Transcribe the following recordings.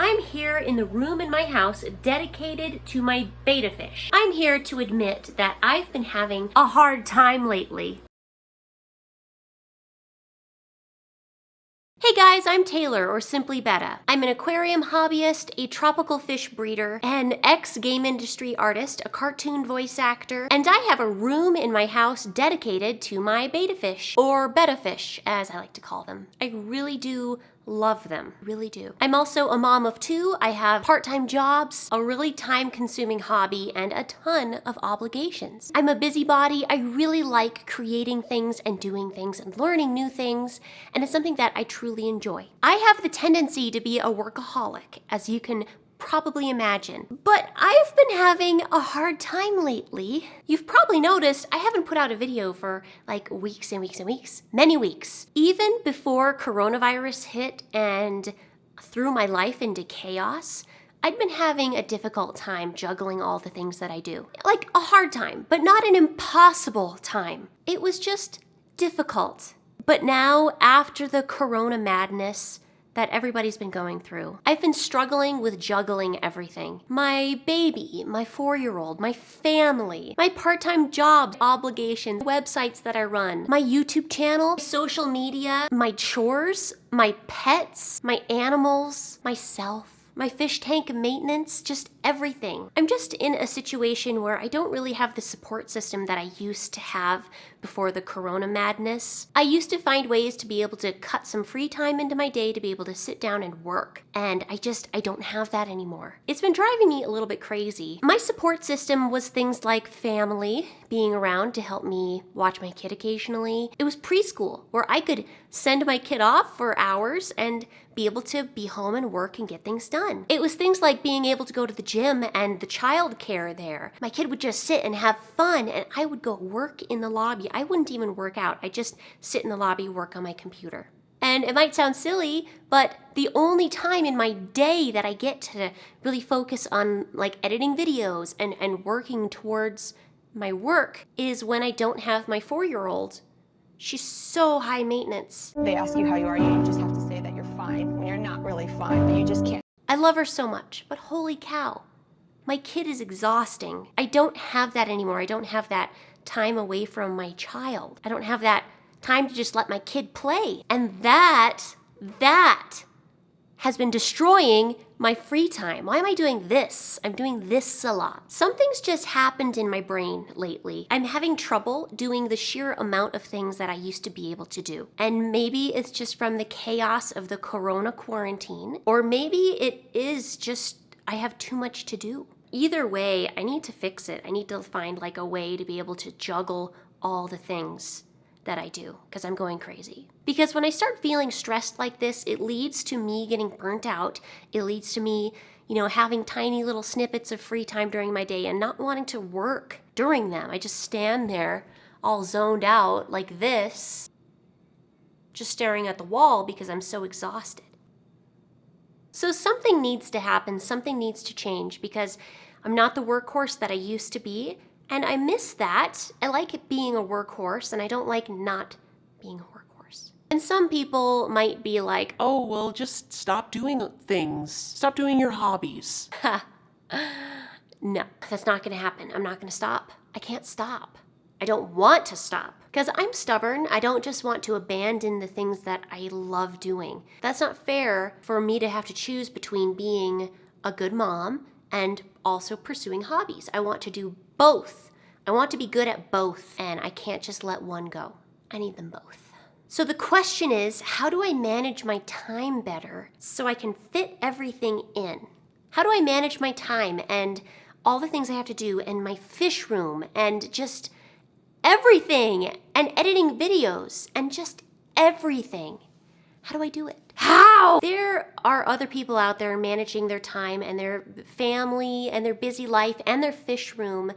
I'm here in the room in my house dedicated to my betta fish. I'm here to admit that I've been having a hard time lately. Hey guys, I'm Taylor, or simply Betta. I'm an aquarium hobbyist, a tropical fish breeder, an ex-game industry artist, a cartoon voice actor, and I have a room in my house dedicated to my betta fish, or betta fish, as I like to call them. I really do love them, really do. I'm also a mom of two. I have part-time jobs, a really time-consuming hobby, and a ton of obligations. I'm a busybody. I really like creating things and doing things and learning new things, and it's something that I truly enjoy. I have the tendency to be a workaholic, as you can probably imagine, but I've been having a hard time lately. You've probably noticed I haven't put out a video for like weeks and weeks and weeks, many weeks. Even before coronavirus hit and threw my life into chaos, I'd been having a difficult time juggling all the things that I do. Like a hard time, but not an impossible time. It was just difficult. But now, after the corona madness that everybody's been going through, I've been struggling with juggling everything. My baby, my 4-year-old, my family, my part-time jobs, obligations, websites that I run, my YouTube channel, social media, my chores, my pets, my animals, myself, my fish tank maintenance, just everything. I'm just in a situation where I don't really have the support system that I used to have before the corona madness. I used to find ways to be able to cut some free time into my day to be able to sit down and work, and I don't have that anymore. It's been driving me a little bit crazy. My support system was things like family being around to help me watch my kid occasionally. It was preschool, where I could send my kid off for hours and be able to be home and work and get things done. It was things like being able to go to the gym and the child care there. My kid would just sit and have fun, and I would go work in the lobby. I wouldn't even work out. I'd just sit in the lobby, work on my computer. And it might sound silly, but the only time in my day that I get to really focus on like editing videos and working towards my work is when I don't have my 4-year-old. She's so high maintenance. They ask you how you are, you just have to say that you're fine when you're not really fine, but you just can't. I love her so much, but holy cow, my kid is exhausting. I don't have that anymore. I don't have that time away from my child. I don't have that time to just let my kid play. And that has been destroying my free time. Why am I doing this? I'm doing this a lot. Something's just happened in my brain lately. I'm having trouble doing the sheer amount of things that I used to be able to do. And maybe it's just from the chaos of the corona quarantine, or maybe it is just I have too much to do. Either way, I need to fix it. I need to find like a way to be able to juggle all the things that I do, because I'm going crazy. Because when I start feeling stressed like this, it leads to me getting burnt out. It leads to me, having tiny little snippets of free time during my day and not wanting to work during them. I just stand there all zoned out like this, just staring at the wall because I'm so exhausted. So something needs to happen, something needs to change, because I'm not the workhorse that I used to be, and I miss that. I like it being a workhorse, and I don't like not being a workhorse. And some people might be like, oh, well, just stop doing things. Stop doing your hobbies. No, that's not gonna happen. I'm not gonna stop. I can't stop. I don't want to stop, because I'm stubborn. I don't just want to abandon the things that I love doing. That's not fair for me to have to choose between being a good mom and also pursuing hobbies. I want to do both. I want to be good at both, and I can't just let one go. I need them both. So the question is, how do I manage my time better so I can fit everything in? How do I manage my time and all the things I have to do, and my fish room, and just everything, and editing videos, and just everything? How do I do it? How? There are other people out there managing their time and their family and their busy life and their fish room,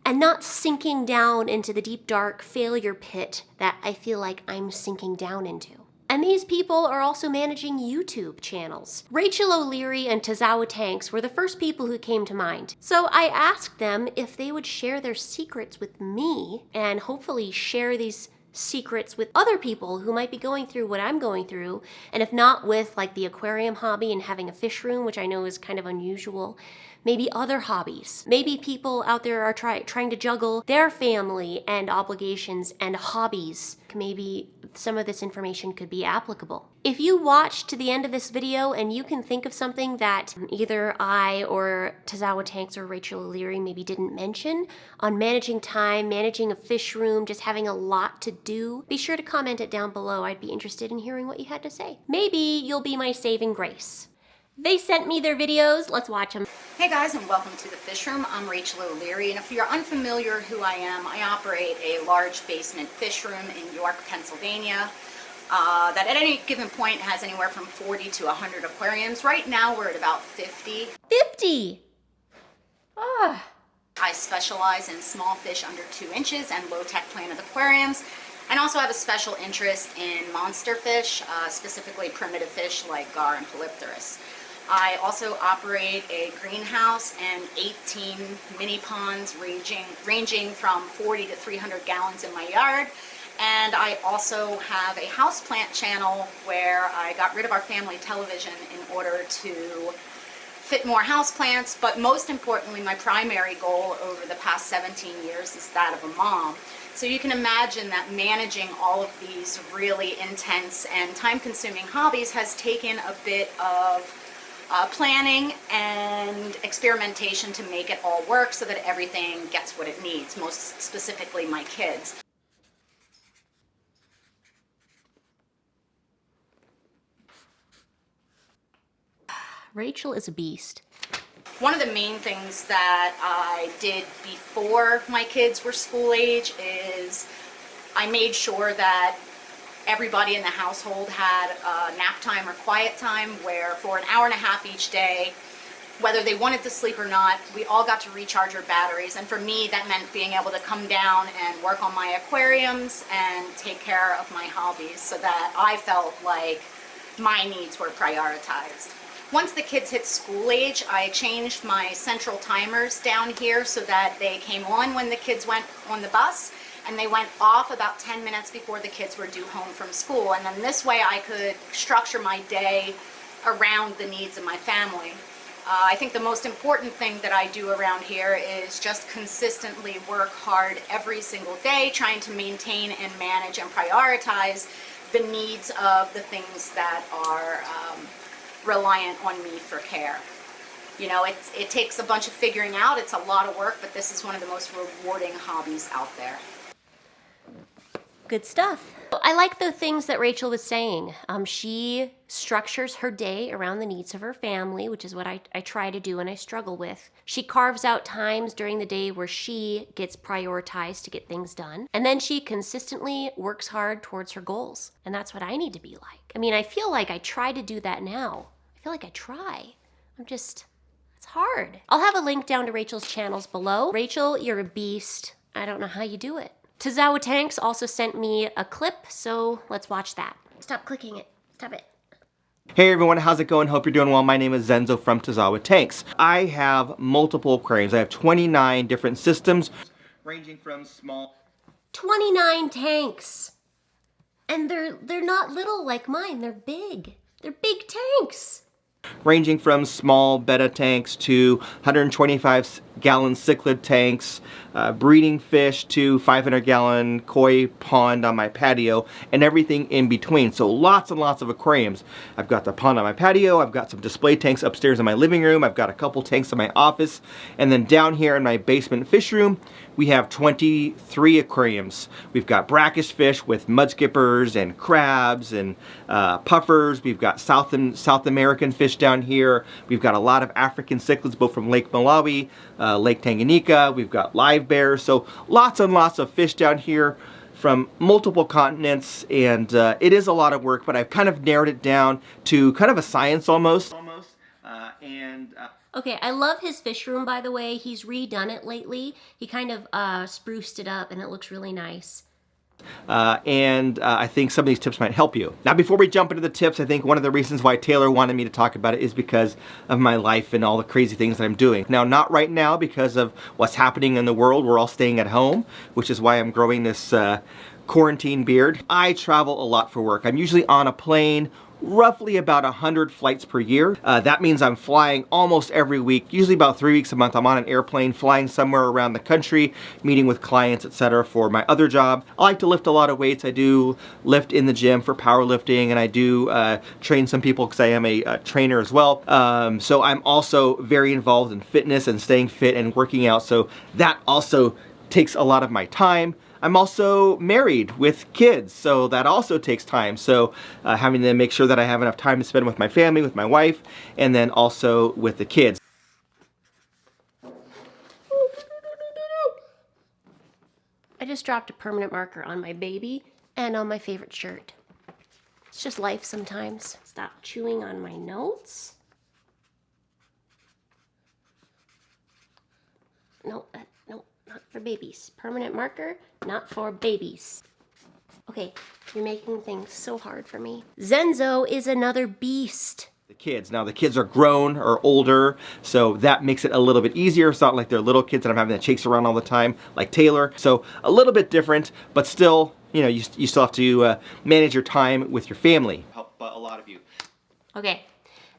and not sinking down into the deep, dark failure pit that I feel like I'm sinking down into. And these people are also managing YouTube channels. Rachel O'Leary and Tazawa Tanks were the first people who came to mind. So I asked them if they would share their secrets with me and hopefully share these secrets with other people who might be going through what I'm going through, and if not with like the aquarium hobby and having a fish room, which I know is kind of unusual, maybe other hobbies. Maybe people out there are trying to juggle their family and obligations and hobbies. Maybe some of this information could be applicable. If you watched to the end of this video and you can think of something that either I or Tazawa Tanks or Rachel O'Leary maybe didn't mention on managing time, managing a fish room, just having a lot to do, be sure to comment it down below. I'd be interested in hearing what you had to say. Maybe you'll be my saving grace. They sent me their videos. Let's watch them. Hey guys, and welcome to the Fish Room. I'm Rachel O'Leary, and if you're unfamiliar who I am, I operate a large basement fish room in York, Pennsylvania, that at any given point has anywhere from 40 to 100 aquariums. Right now we're at about 50. 50! Ah. I specialize in small fish under 2 inches and low-tech planted aquariums, and also have a special interest in monster fish, specifically primitive fish like gar and polypterus. I also operate a greenhouse and 18 mini ponds ranging from 40 to 300 gallons in my yard. And I also have a houseplant channel where I got rid of our family television in order to fit more houseplants. But most importantly, my primary goal over the past 17 years is that of a mom. So you can imagine that managing all of these really intense and time-consuming hobbies has taken a bit of planning and experimentation to make it all work so that everything gets what it needs, most specifically my kids. Rachel is a beast. One of the main things that I did before my kids were school age is I made sure that everybody in the household had nap time or quiet time where for an hour and a half each day, whether they wanted to sleep or not, we all got to recharge our batteries. And for me, that meant being able to come down and work on my aquariums and take care of my hobbies so that I felt like my needs were prioritized. Once the kids hit school age, I changed my central timers down here so that they came on when the kids went on the bus, and they went off about 10 minutes before the kids were due home from school. And then this way I could structure my day around the needs of my family. I think the most important thing that I do around here is just consistently work hard every single day, trying to maintain and manage and prioritize the needs of the things that are reliant on me for care. You know, it takes a bunch of figuring out. It's a lot of work, but this is one of the most rewarding hobbies out there. Good stuff. I like the things that Rachel was saying. She structures her day around the needs of her family, which is what I try to do and I struggle with. She carves out times during the day where she gets prioritized to get things done. And then she consistently works hard towards her goals. And that's what I need to be like. I mean, I feel like I try to do that now. I feel like I try. It's hard. I'll have a link down to Rachel's channels below. Rachel, you're a beast. I don't know how you do it. Tazawa Tanks also sent me a clip, so let's watch that. Stop clicking it. Stop it. Hey everyone, how's it going? Hope you're doing well. My name is Zenzo from Tazawa Tanks. I have multiple aquariums. I have 29 different systems, ranging from small... 29 tanks. And they're not little like mine. They're big. They're big tanks. Ranging from small Betta tanks to 125-gallon cichlid tanks, breeding fish to 500-gallon koi pond on my patio, and everything in between. So lots and lots of aquariums. I've got the pond on my patio, I've got some display tanks upstairs in my living room, I've got a couple tanks in my office, and then down here in my basement fish room, we have 23 aquariums. We've got brackish fish with mudskippers and crabs and puffers. We've got South American fish down here. We've got a lot of African cichlids, both from Lake Malawi, Lake Tanganyika. We've got live bears. So lots and lots of fish down here from multiple continents, and it is a lot of work, but I've kind of narrowed it down to kind of a science almost. Okay, I love his fish room, by the way. He's redone it lately. He kind of spruced it up, and it looks really nice. I think some of these tips might help you. Now, before we jump into the tips, I think one of the reasons why Taylor wanted me to talk about it is because of my life and all the crazy things that I'm doing. Now, not right now because of what's happening in the world. We're all staying at home, which is why I'm growing this quarantine beard. I travel a lot for work. I'm usually on a plane roughly about 100 flights per year. That means I'm flying almost every week, usually about 3 weeks a month. I'm on an airplane flying somewhere around the country, meeting with clients, etc. for my other job. I like to lift a lot of weights. I do lift in the gym for powerlifting, and I do train some people because I am a trainer as well. So I'm also very involved in fitness and staying fit and working out, so that also takes a lot of my time. I'm also married with kids, so that also takes time. So having to make sure that I have enough time to spend with my family, with my wife, and then also with the kids. I just dropped a permanent marker on my baby and on my favorite shirt. It's just life sometimes. Stop chewing on my notes. No, no, not for babies. Permanent marker, not for babies. Okay, you're making things so hard for me. Zenzo is another beast. The kids. Now the kids are grown or older, so that makes it a little bit easier. It's not like they're little kids that I'm having to chase around all the time, like Taylor. So a little bit different, but still, you know, you still have to manage your time with your family. Help a lot of you. Okay,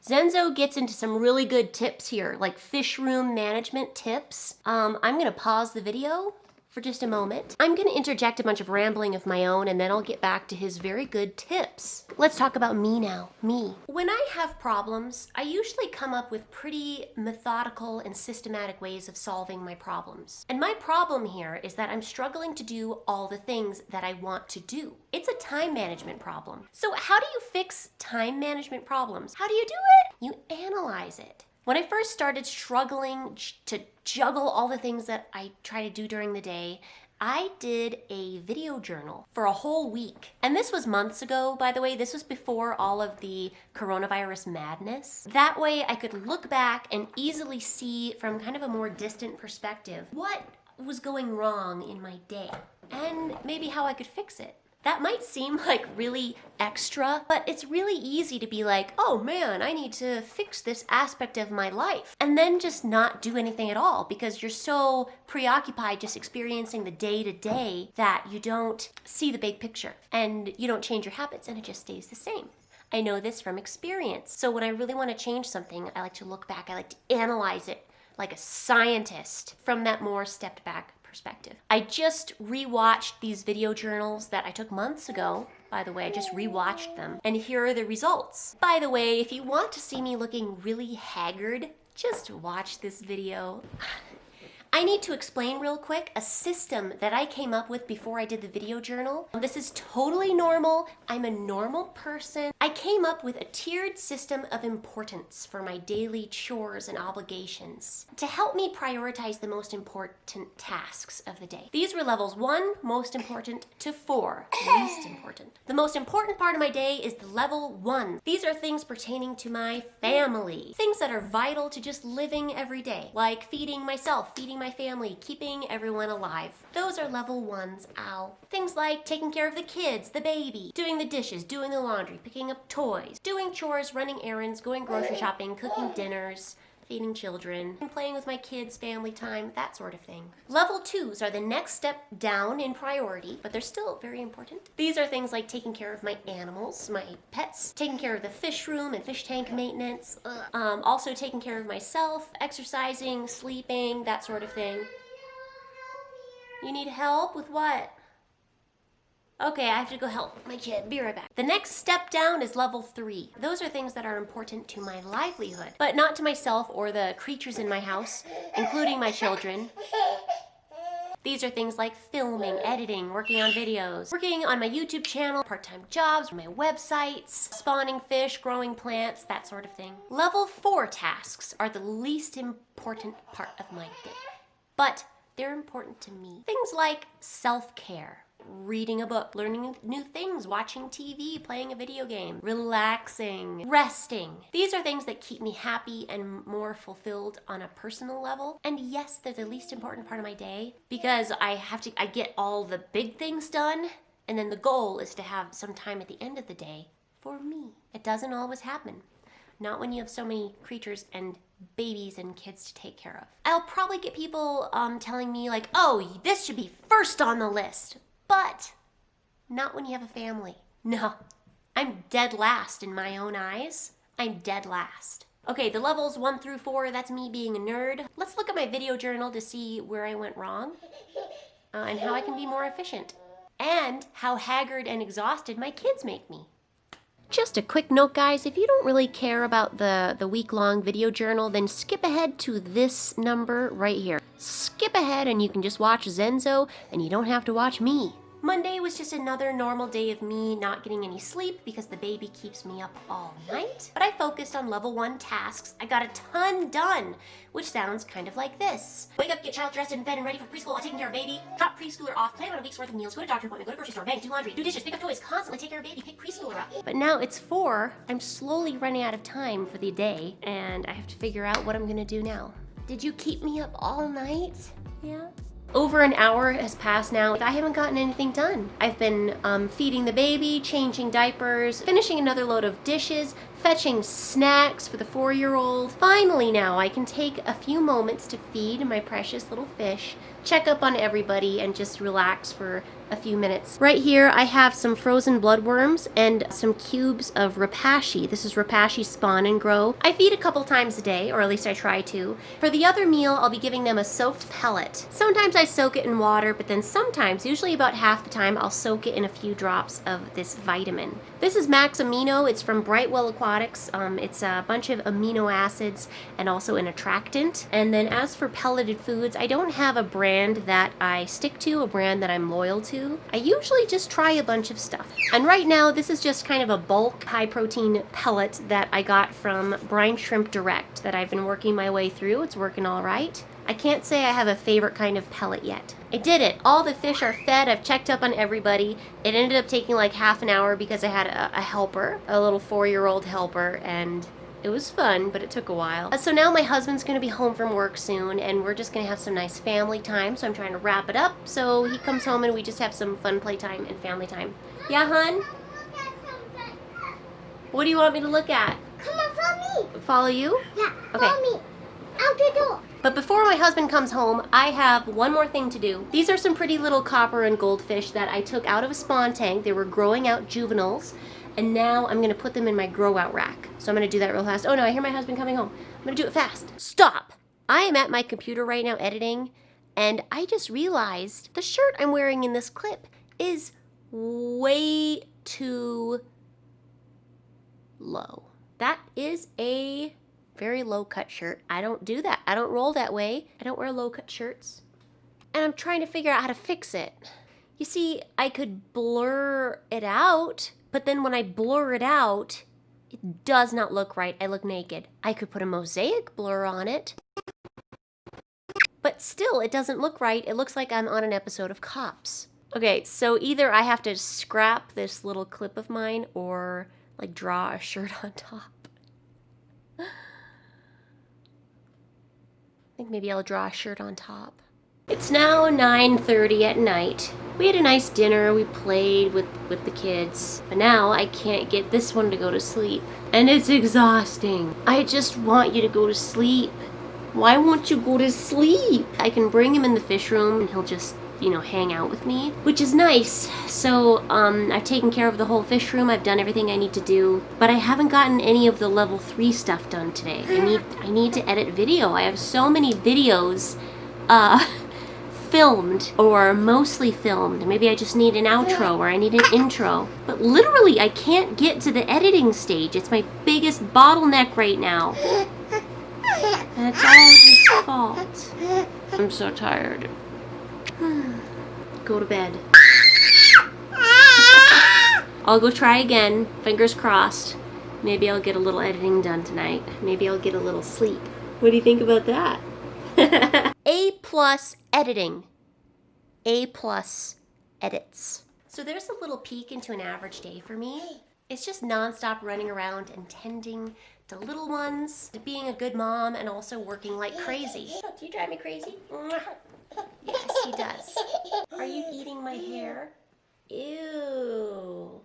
Zenzo gets into some really good tips here, like fish room management tips. I'm gonna pause the video for just a moment. I'm gonna interject a bunch of rambling of my own, and then I'll get back to his very good tips. Let's talk about me now, me. When I have problems, I usually come up with pretty methodical and systematic ways of solving my problems. And my problem here is that I'm struggling to do all the things that I want to do. It's a time management problem. So how do you fix time management problems? How do you do it? You analyze it. When I first started struggling to juggle all the things that I try to do during the day, I did a video journal for a whole week. And this was months ago, by the way. This was before all of the coronavirus madness. That way I could look back and easily see from kind of a more distant perspective what was going wrong in my day and maybe how I could fix it. That might seem like really extra, but it's really easy to be like, oh man, I need to fix this aspect of my life. And then just not do anything at all because you're so preoccupied just experiencing the day-to-day that you don't see the big picture and you don't change your habits and it just stays the same. I know this from experience. So when I really want to change something, I like to look back, I like to analyze it like a scientist from that more stepped back perspective. I just rewatched these video journals that I took months ago. By the way, I just rewatched them. And here are the results. By the way, if you want to see me looking really haggard, just watch this video. I need to explain real quick a system that I came up with before I did the video journal. This is totally normal. I'm a normal person. I came up with a tiered system of importance for my daily chores and obligations to help me prioritize the most important tasks of the day. These were levels 1, most important, to 4, least important. The most important part of my day is the level 1. These are things pertaining to my family. Things that are vital to just living every day, like feeding myself, feeding my family, keeping everyone alive. Those are level 1s, ow. Things like taking care of the kids, the baby, doing the dishes, doing the laundry, picking up toys, doing chores, running errands, going grocery shopping, cooking dinners, feeding children, playing with my kids, family time, that sort of thing. Level 2s are the next step down in priority, but they're still very important. These are things like taking care of my animals, my pets, taking care of the fish room and fish tank maintenance, also taking care of myself, exercising, sleeping, that sort of thing. You need help with what? Okay, I have to go help my kid. Be right back. The next step down is level 3. Those are things that are important to my livelihood, but not to myself or the creatures in my house, including my children. These are things like filming, editing, working on videos, working on my YouTube channel, part-time jobs, my websites, spawning fish, growing plants, that sort of thing. Level 4 tasks are the least important part of my day, but they're important to me. Things like self-care, reading a book, learning new things, watching TV, playing a video game, relaxing, resting. These are things that keep me happy and more fulfilled on a personal level. And yes, they're the least important part of my day because I get all the big things done, and then the goal is to have some time at the end of the day for me. It doesn't always happen. Not when you have so many creatures and babies and kids to take care of. I'll probably get people telling me like, oh, this should be first on the list. But Not when you have a family. No, I'm dead last in my own eyes. I'm dead last. Okay, the levels 1 through 4, that's me being a nerd. Let's look at my video journal to see where I went wrong and how I can be more efficient. And how haggard and exhausted my kids make me. Just a quick note, guys, if you don't really care about the week-long video journal, then skip ahead to this number right here. Skip ahead and you can just watch Zenzo and you don't have to watch me. Monday was just another normal day of me not getting any sleep because the baby keeps me up all night. But I focused on level 1 tasks. I got a ton done, which sounds kind of like this. Wake up, get child dressed and fed and ready for preschool while taking care of baby. Drop preschooler off, plan on a week's worth of meals, go to doctor appointment, go to grocery store, bank, do laundry, do dishes, pick up toys, constantly take care of baby, pick preschooler up. But now it's 4, I'm slowly running out of time for the day, and I have to figure out what I'm gonna do now. Did you keep me up all night? Yeah. Over an hour has passed now. I haven't gotten anything done. I've been feeding the baby, changing diapers, finishing another load of dishes, fetching snacks for the 4-year-old. Finally now, I can take a few moments to feed my precious little fish, check up on everybody, and just relax for a few minutes. Right here, I have some frozen bloodworms and some cubes of rapashi. This is rapashi Spawn and Grow. I feed a couple times a day, or at least I try to. For the other meal, I'll be giving them a soaked pellet. Sometimes I soak it in water, but then sometimes, usually about half the time, I'll soak it in a few drops of this vitamin. This is Max Amino. It's from Brightwell Aquatics. It's a bunch of amino acids and also an attractant. And then as for pelleted foods, I don't have a brand that I stick to, a brand that I'm loyal to. I usually just try a bunch of stuff. And right now, this is just kind of a bulk high protein pellet that I got from Brine Shrimp Direct that I've been working my way through. It's working all right. I can't say I have a favorite kind of pellet yet. I did it. All the fish are fed. I've checked up on everybody. It ended up taking like half an hour because I had a helper, a little 4-year-old helper, and it was fun, but it took a while. So now my husband's gonna be home from work soon, and we're just gonna have some nice family time, so I'm trying to wrap it up so he comes home and we just have some fun playtime and family time. Yeah, hun? What do you want me to look at? Come on, follow me. Follow you? Yeah, Okay. follow me. Out the door. But before my husband comes home, I have one more thing to do. These are some pretty little copper and goldfish that I took out of a spawn tank. They were growing out juveniles, and now I'm gonna put them in my grow out rack. So I'm gonna do that real fast. Oh no, I hear my husband coming home. I'm gonna do it fast. Stop! I am at my computer right now editing, and I just realized the shirt I'm wearing in this clip is way too low. That is a very low cut shirt. I don't do that. I don't roll that way. I don't wear low cut shirts. And I'm trying to figure out how to fix it. You see, I could blur it out, but then when I blur it out, it does not look right. I look naked. I could put a mosaic blur on it, but still it doesn't look right. It looks like I'm on an episode of Cops. Okay, so either I have to scrap this little clip of mine or like draw a shirt on top. I think maybe I'll draw a shirt on top. It's now 9:30 at night. We had a nice dinner, we played with the kids, but now I can't get this one to go to sleep. And it's exhausting. I just want you to go to sleep. Why won't you go to sleep? I can bring him in the fish room and he'll just, you know, hang out with me, which is nice. So I've taken care of the whole fish room. I've done everything I need to do, but I haven't gotten any of the level 3 stuff done today. I need to edit video. I have so many videos filmed or mostly filmed. Maybe I just need an outro or I need an intro. But literally I can't get to the editing stage. It's my biggest bottleneck right now. And it's all his fault. I'm so tired. Go to bed. I'll go try again. Fingers crossed. Maybe I'll get a little editing done tonight. Maybe I'll get a little sleep. What do you think about that? A+ editing. A+ edits. So there's a little peek into an average day for me. It's just nonstop running around and tending to little ones, to being a good mom, and also working like crazy. Do you drive me crazy? Yes, he does. Are you eating my hair? Ew.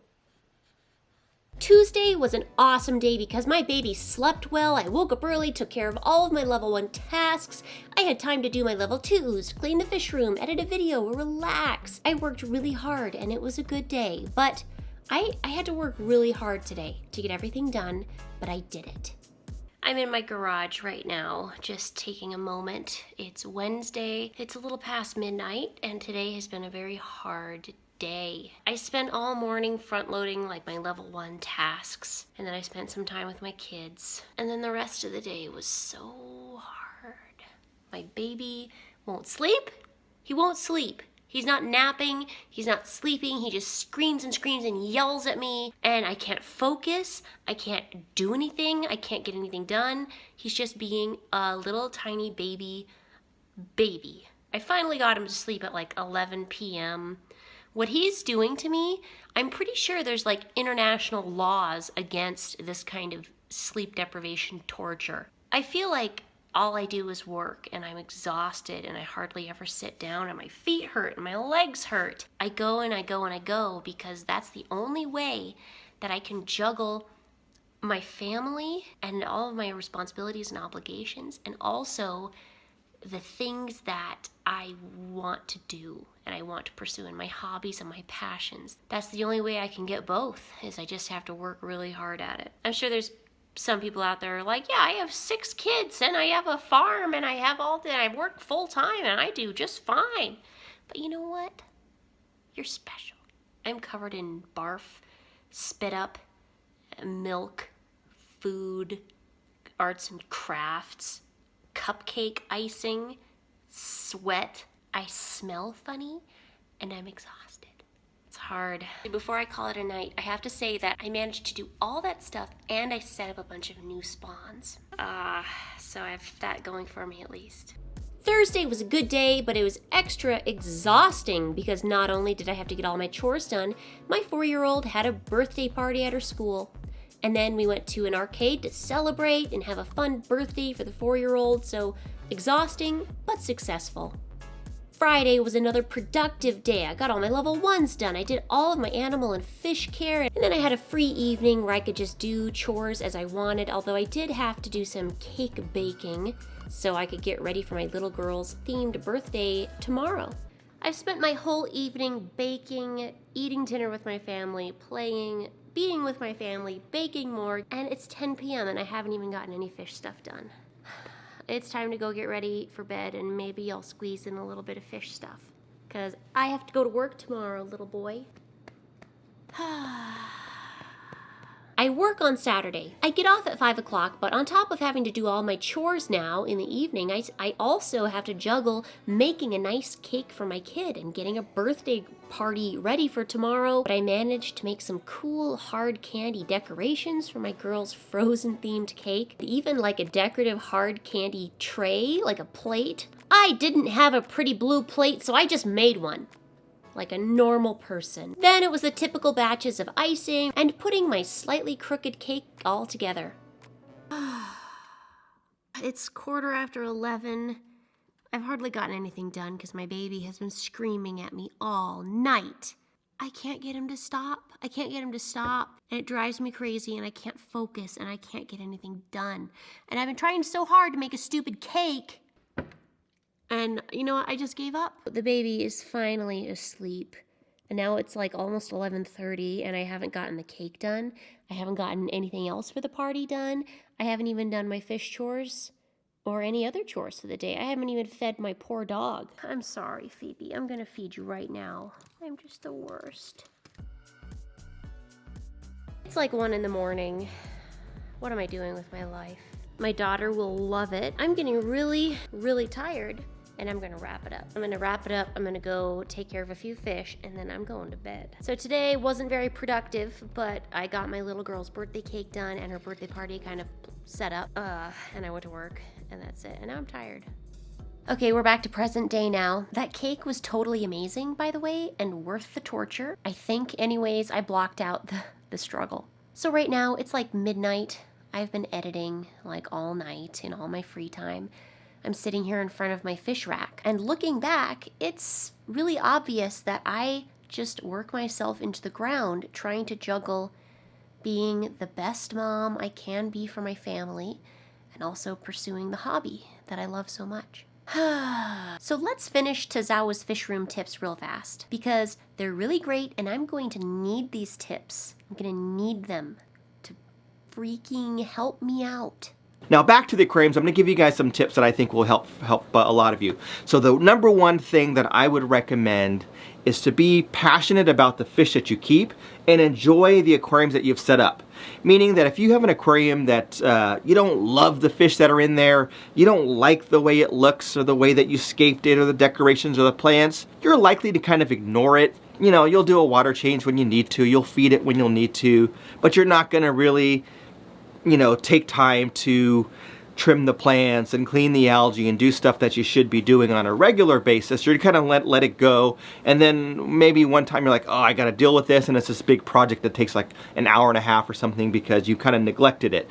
Tuesday was an awesome day because my baby slept well, I woke up early, took care of all of my level 1 tasks, I had time to do my level 2s, clean the fish room, edit a video, relax. I worked really hard and it was a good day, but I had to work really hard today to get everything done, but I did it. I'm in my garage right now, just taking a moment. It's Wednesday, it's a little past midnight, and today has been a very hard day. I spent all morning front loading like my level 1 tasks, and then I spent some time with my kids, and then the rest of the day was so hard. My baby won't sleep. He won't sleep. He's not napping, he's not sleeping, he just screams and yells at me, and I can't focus, I can't do anything, I can't get anything done. He's just being a little tiny baby. I finally got him to sleep at like 11 p.m. What he's doing to me, I'm pretty sure there's like international laws against this kind of sleep deprivation torture. I feel like all I do is work and I'm exhausted and I hardly ever sit down and my feet hurt and my legs hurt. I go and I go and I go because that's the only way that I can juggle my family and all of my responsibilities and obligations, and also the things that I want to do and I want to pursue, and my hobbies and my passions. That's the only way I can get both, is I just have to work really hard at it. I'm sure there's some people out there are like, yeah, I have 6 kids and I have a farm and I have all that. I work full time and I do just fine. But you know what? You're special. I'm covered in barf, spit up, milk, food, arts and crafts, cupcake icing, sweat. I smell funny and I'm exhausted. It's hard. Before I call it a night, I have to say that I managed to do all that stuff and I set up a bunch of new spawns. So I have that going for me at least. Thursday was a good day, but it was extra exhausting because not only did I have to get all my chores done, my 4-year-old had a birthday party at her school. And then we went to an arcade to celebrate and have a fun birthday for the 4-year-old, so exhausting, but successful. Friday was another productive day. I got all my level 1s done. I did all of my animal and fish care, and then I had a free evening where I could just do chores as I wanted, although I did have to do some cake baking so I could get ready for my little girl's themed birthday tomorrow. I've spent my whole evening baking, eating dinner with my family, playing, being with my family, baking more, and it's 10 p.m. and I haven't even gotten any fish stuff done. It's time to go get ready for bed, and maybe I'll squeeze in a little bit of fish stuff, because I have to go to work tomorrow, little boy. I work on Saturday. I get off at 5 o'clock, but on top of having to do all my chores now in the evening, I also have to juggle making a nice cake for my kid and getting a birthday party ready for tomorrow. But I managed to make some cool hard candy decorations for my girl's frozen themed cake, even like a decorative hard candy tray, like a plate. I didn't have a pretty blue plate, so I just made one, like a normal person. Then it was the typical batches of icing and putting my slightly crooked cake all together. It's 11:15. I've hardly gotten anything done because my baby has been screaming at me all night. I can't get him to stop. And it drives me crazy and I can't focus and I can't get anything done. And I've been trying so hard to make a stupid cake. And you know what? I just gave up. The baby is finally asleep. And now it's like almost 11:30 and I haven't gotten the cake done. I haven't gotten anything else for the party done. I haven't even done my fish chores or any other chores for the day. I haven't even fed my poor dog. I'm sorry, Phoebe. I'm gonna feed you right now. I'm just the worst. It's like 1 a.m. What am I doing with my life? My daughter will love it. I'm getting really, really tired. And I'm gonna wrap it up. I'm gonna go take care of a few fish, and then I'm going to bed. So today wasn't very productive, but I got my little girl's birthday cake done and her birthday party kind of set up. And I went to work, and that's it. And now I'm tired. Okay, we're back to present day now. That cake was totally amazing, by the way, and worth the torture. I think, anyways, I blocked out the struggle. So right now, it's like midnight. I've been editing like all night in all my free time. I'm sitting here in front of my fish rack, and looking back, it's really obvious that I just work myself into the ground trying to juggle being the best mom I can be for my family, and also pursuing the hobby that I love so much. So let's finish Tazawa's fish room tips real fast, because they're really great and I'm going to need these tips. I'm going to need them to freaking help me out. Now back to the aquariums, I'm going to give you guys some tips that I think will help a lot of you. So the number one thing that I would recommend is to be passionate about the fish that you keep and enjoy the aquariums that you've set up. Meaning that if you have an aquarium that you don't love the fish that are in there, you don't like the way it looks or the way that you scaped it or the decorations or the plants, you're likely to kind of ignore it. You know, you'll do a water change when you need to, you'll feed it when you'll need to, but you're not going to really, you know, take time to trim the plants and clean the algae and do stuff that you should be doing on a regular basis. You're kind of let it go, and then maybe one time you're like, oh, I got to deal with this, and it's this big project that takes like an hour and a half or something because you kind of neglected it.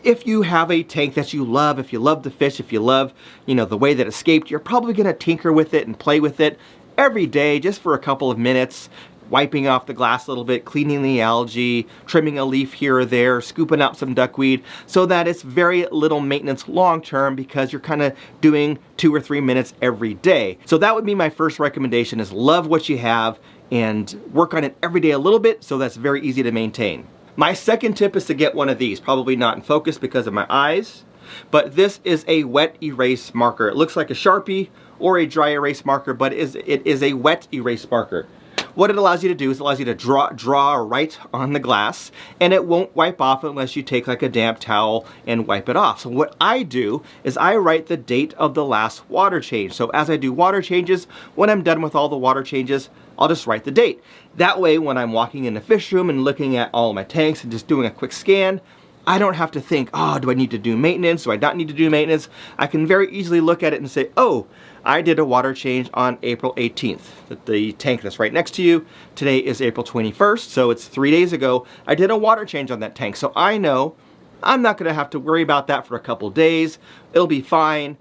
If you have a tank that you love, if you love the fish, if you love, you know, the way that it escaped, you're probably going to tinker with it and play with it every day just for a couple of minutes. Wiping off the glass a little bit, cleaning the algae, trimming a leaf here or there, scooping up some duckweed, so that it's very little maintenance long term because you're kind of doing 2 or 3 minutes every day. So that would be my first recommendation, is love what you have and work on it every day a little bit, so that's very easy to maintain. My second tip is to get one of these, probably not in focus because of my eyes, but this is a wet erase marker. It looks like a Sharpie or a dry erase marker, but it is a wet erase marker. What it allows you to do is it allows you to draw right on the glass, and it won't wipe off unless you take like a damp towel and wipe it off. So what I do is I write the date of the last water change. So as I do water changes, when I'm done with all the water changes, I'll just write the date. That way, when I'm walking in the fish room and looking at all my tanks and just doing a quick scan, I don't have to think, oh, do I need to do maintenance? Do I not need to do maintenance? I can very easily look at it and say, oh, I did a water change on April 18th. The tank that's right next to you, today is April 21st, so it's 3 days ago. I did a water change on that tank, so I know I'm not gonna have to worry about that for a couple days. It'll be fine.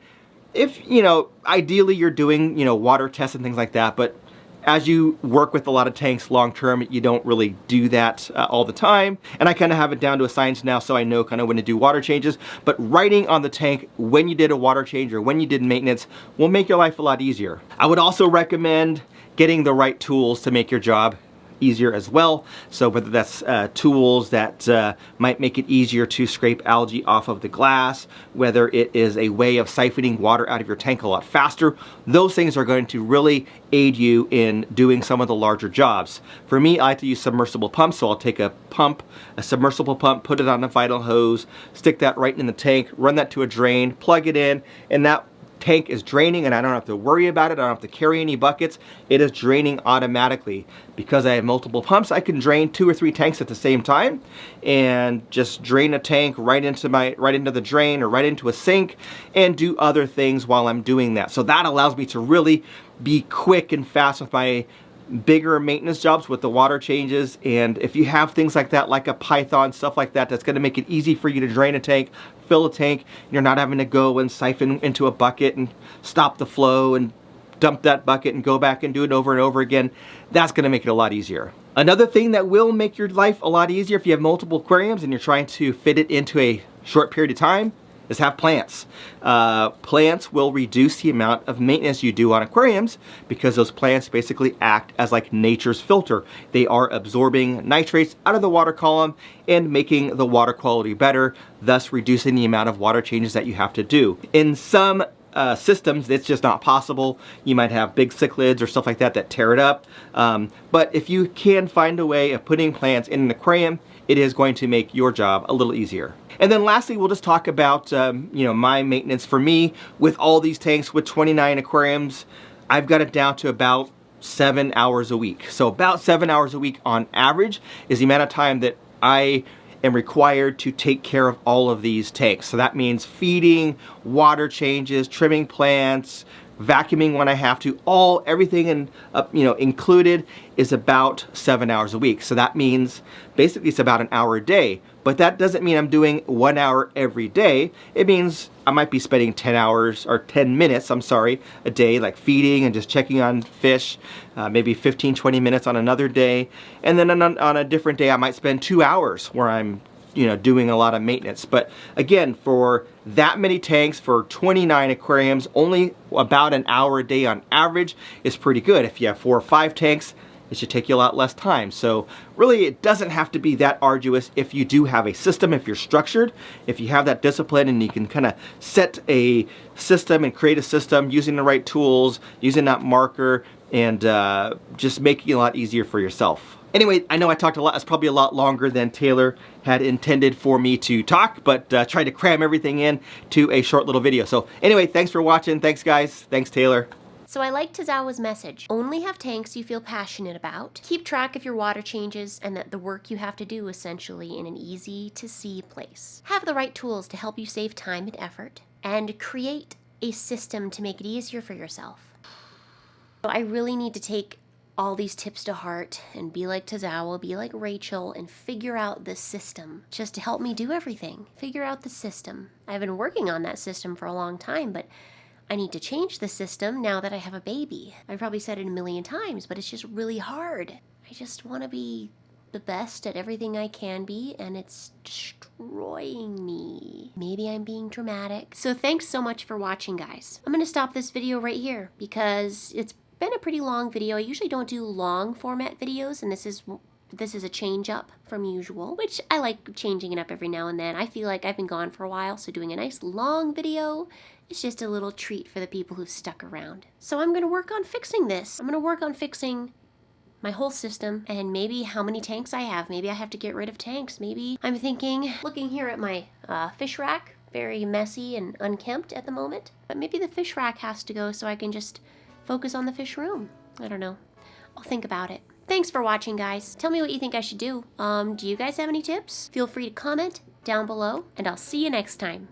If, you know, ideally you're doing, you know, water tests and things like that, but as you work with a lot of tanks long term, you don't really do that all the time. And I kind of have it down to a science now, so I know kind of when to do water changes. But writing on the tank when you did a water change or when you did maintenance will make your life a lot easier. I would also recommend getting the right tools to make your job easier as well. So whether that's tools that might make it easier to scrape algae off of the glass, whether it is a way of siphoning water out of your tank a lot faster, those things are going to really aid you in doing some of the larger jobs. For me, I like to use submersible pumps, so I'll take a submersible pump, put it on a vital hose, stick that right in the tank, run that to a drain, plug it in, and that tank is draining, and I don't have to worry about it. I don't have to carry any buckets. It is draining automatically. Because I have multiple pumps, I can drain 2 or 3 tanks at the same time and just drain a tank right into the drain or right into a sink and do other things while I'm doing that. So that allows me to really be quick and fast with my bigger maintenance jobs with the water changes. And if you have things like that, like a python, stuff like that, that's going to make it easy for you to drain a tank, fill a tank, and you're not having to go and siphon into a bucket and stop the flow and dump that bucket and go back and do it over and over again. That's going to make it a lot easier. Another thing that will make your life a lot easier if you have multiple aquariums and you're trying to fit it into a short period of time is have plants. Plants will reduce the amount of maintenance you do on aquariums because those plants basically act as like nature's filter. They are absorbing nitrates out of the water column and making the water quality better, thus reducing the amount of water changes that you have to do. In some systems, it's just not possible. You might have big cichlids or stuff like that that tear it up. But if you can find a way of putting plants in an aquarium, it is going to make your job a little easier. And then lastly, we'll just talk about my maintenance. For me, with all these tanks, with 29 aquariums, I've got it down to about 7 hours a week. So about 7 hours a week on average is the amount of time that I am required to take care of all of these tanks. So that means feeding, water changes, trimming plants, vacuuming when I have to, everything included is about 7 hours a week. So that means basically it's about an hour a day. But that doesn't mean I'm doing 1 hour every day. It means I might be spending 10 hours or 10 minutes, I'm sorry, a day, like feeding and just checking on fish, maybe 15, 20 minutes on another day. And then on a different day, I might spend 2 hours where I'm doing a lot of maintenance. But again, for that many tanks, for 29 aquariums, only about an hour a day on average is pretty good. If you have 4 or 5 tanks, it should take you a lot less time. So really, it doesn't have to be that arduous if you do have a system, if you're structured, if you have that discipline and you can kind of set a system and create a system using the right tools, using that marker, and just making it a lot easier for yourself. Anyway, I know I talked a lot. It's probably a lot longer than Taylor had intended for me to talk, but tried to cram everything in to a short little video. So anyway, thanks for watching. Thanks, guys. Thanks, Taylor. So I like Tazawa's message. Only have tanks you feel passionate about. Keep track of your water changes and the work you have to do essentially in an easy to see place. Have the right tools to help you save time and effort. And create a system to make it easier for yourself. So I really need to take all these tips to heart and be like Tazawa, be like Rachel, and figure out the system just to help me do everything. Figure out the system. I've been working on that system for a long time, but I need to change the system now that I have a baby. I've probably said it a million times, but it's just really hard. I just want to be the best at everything I can be, and it's destroying me. Maybe I'm being dramatic. So thanks so much for watching, guys. I'm going to stop this video right here because it's been a pretty long video. I usually don't do long format videos, and this is a change up from usual, which I like changing it up every now and then. I feel like I've been gone for a while, so doing a nice long video is just a little treat for the people who've stuck around. So I'm going to work on fixing this. I'm going to work on fixing my whole system and maybe how many tanks I have. Maybe I have to get rid of tanks. Maybe I'm thinking, looking here at my fish rack, very messy and unkempt at the moment, but maybe the fish rack has to go so I can just focus on the fish room. I don't know. I'll think about it. Thanks for watching, guys. Tell me what you think I should do. Do you guys have any tips? Feel free to comment down below, and I'll see you next time.